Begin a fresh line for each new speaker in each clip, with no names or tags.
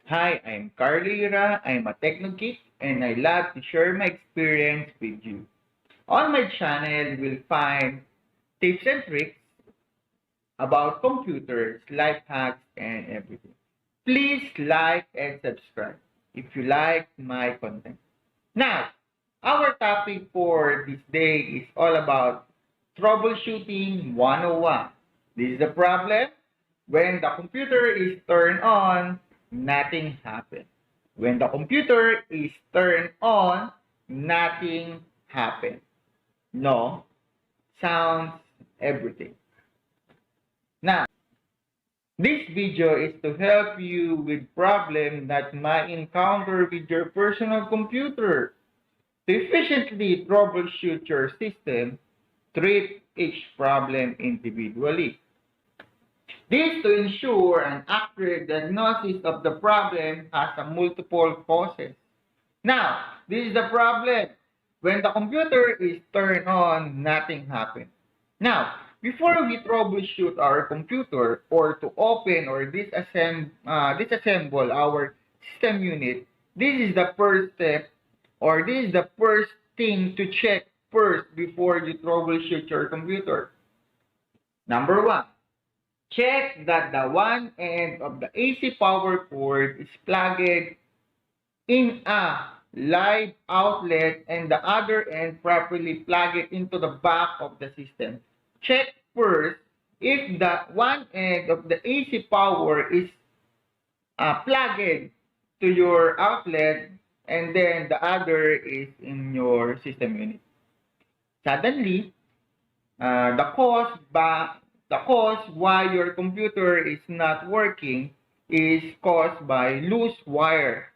Hi, I'm Carlira. I'm a techno geek and I love to share my experience with you. On my channel, you'll find tips and tricks about computers, life hacks, and everything. Please like and subscribe if you like my content. Now, our topic for this day is all about troubleshooting 101. This is the problem. When the computer is turned on, nothing happens. When the computer is turned on, nothing happens. No, sounds, everything. Now, this video is to help you with problems that might encounter with your personal computer. To efficiently troubleshoot your system, treat each problem individually. This to ensure an accurate diagnosis of the problem has a multiple causes. Now, this is the problem. When the computer is turned on, nothing happens. Now, before we troubleshoot our computer or to open or disassemble our system unit, this is the first step or this is the first thing to check first before you troubleshoot your computer. Number one, check that the one end of the AC power cord is plugged in a live outlet and the other end properly plug it into the back of the system. Check first if the one end of the AC power is plugged to your outlet and then the other is in your system unit. Suddenly, the cause why your computer is not working is caused by loose wire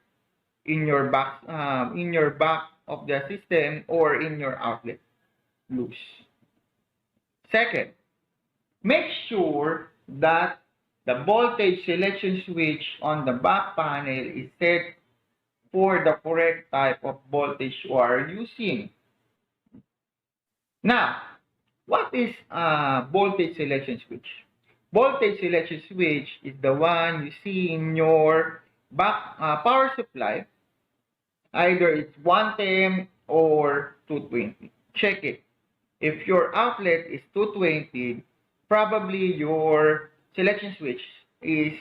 in your back of the system or in your outlet. Loose. Second, make sure that the voltage selection switch on the back panel is set for the correct type of voltage you are using. Now, what is voltage selection switch? Voltage selection switch is the one you see in your back power supply. Either it's 110 or 220. Check it. If your outlet is 220, probably your selection switch is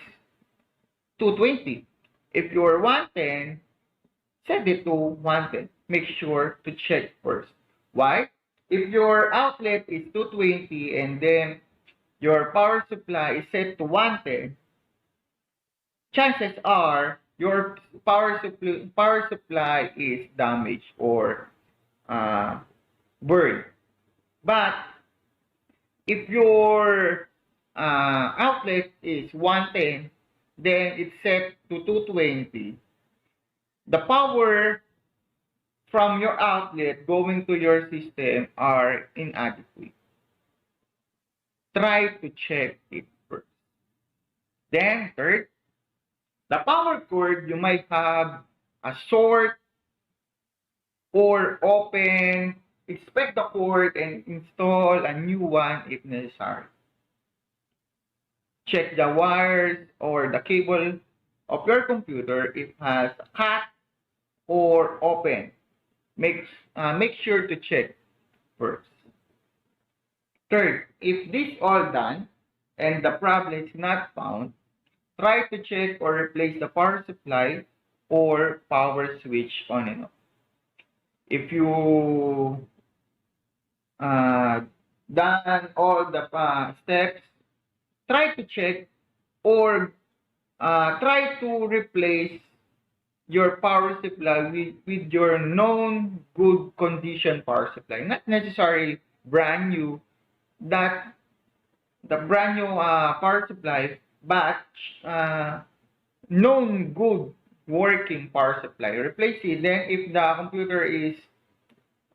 220. If you're 110, set it to 110. Make sure to check first. Why? If your outlet is 220 and then your power supply is set to 110, chances are your power supply is damaged or burned. But if your outlet is 110, then it's set to 220. The power from your outlet going to your system are inadequate. Try to check it first. Then third, the power cord, you might have a short or open. Inspect the cord and install a new one if necessary. Check the wires or the cable of your computer if it has a cut or open. Make sure to check first. Third, if this all done and the problem is not found, try to check or replace the power supply or power switch on and off. If you done all the steps, try to check or try to replace your power supply with your known good condition power supply. Not necessarily brand new, that the brand new power supply, but known good working power supply. Replace it. Then if the computer is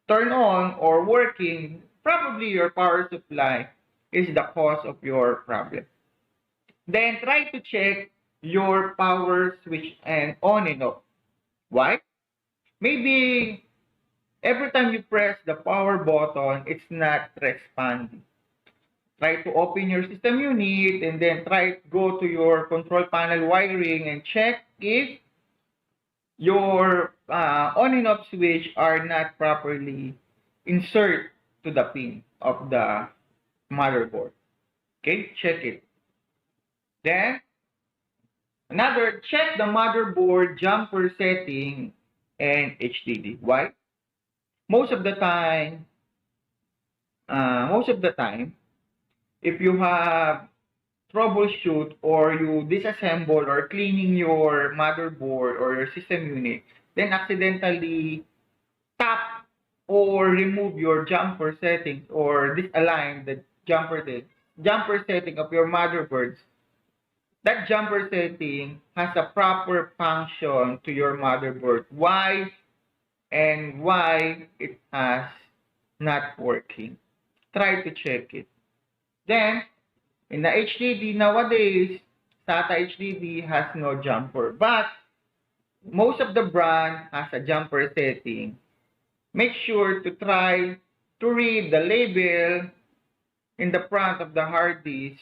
turned on or working, probably your power supply is the cause of your problem. Then try to check your power switch and on and off. Why? Maybe every time you press the power button, it's not responding. try to open your system unit and then try to go to your control panel wiring and check if your on and off switch are not properly insert to the pin of the motherboard. Okay, check it. Then, another, check the motherboard jumper setting and HDD. Why? Most of the time, if you have troubleshoot or you disassemble or cleaning your motherboard or your system unit, then accidentally tap or remove your jumper settings or disalign the jumper setting of your motherboards, that jumper setting has a proper function to your motherboard. Why it has not working? Try to check it. Then, in the HDD nowadays, SATA HDD has no jumper, but most of the brand has a jumper setting. Make sure to try to read the label in the front of the hard disk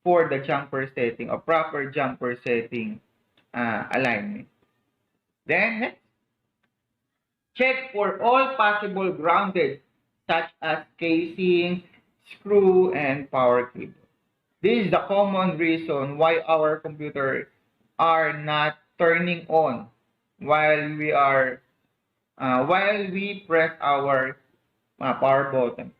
for the jumper setting or proper jumper setting alignment. Then next, check for all possible grounded such as casing, screw, and power cable. This is the common reason why our computer are not turning on while we press our power button.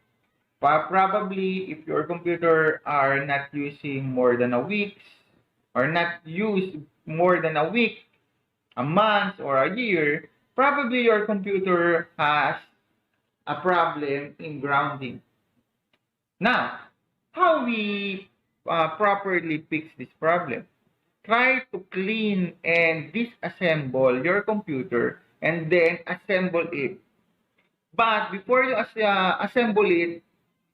Probably if your computer are not using more than a week or not used more than a week, a month, or a year, probably your computer has a problem in grounding. Now, how we properly fix this problem? Try to clean and disassemble your computer and then assemble it. But before you assemble it,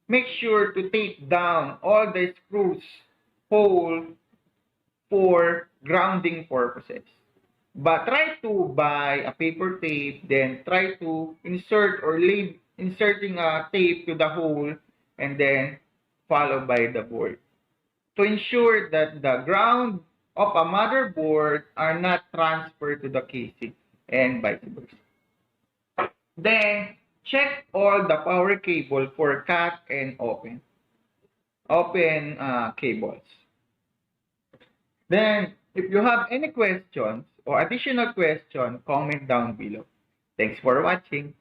make sure to take down all the screws hole for grounding purposes. But try to buy a paper tape, then try to insert or leave inserting a tape to the hole and then followed by the board to ensure that the ground of a motherboard are not transferred to the casing and vice versa. Then, check all the power cable for cut and open cables. Then, if you have any questions or additional questions, comment down below. Thanks for watching.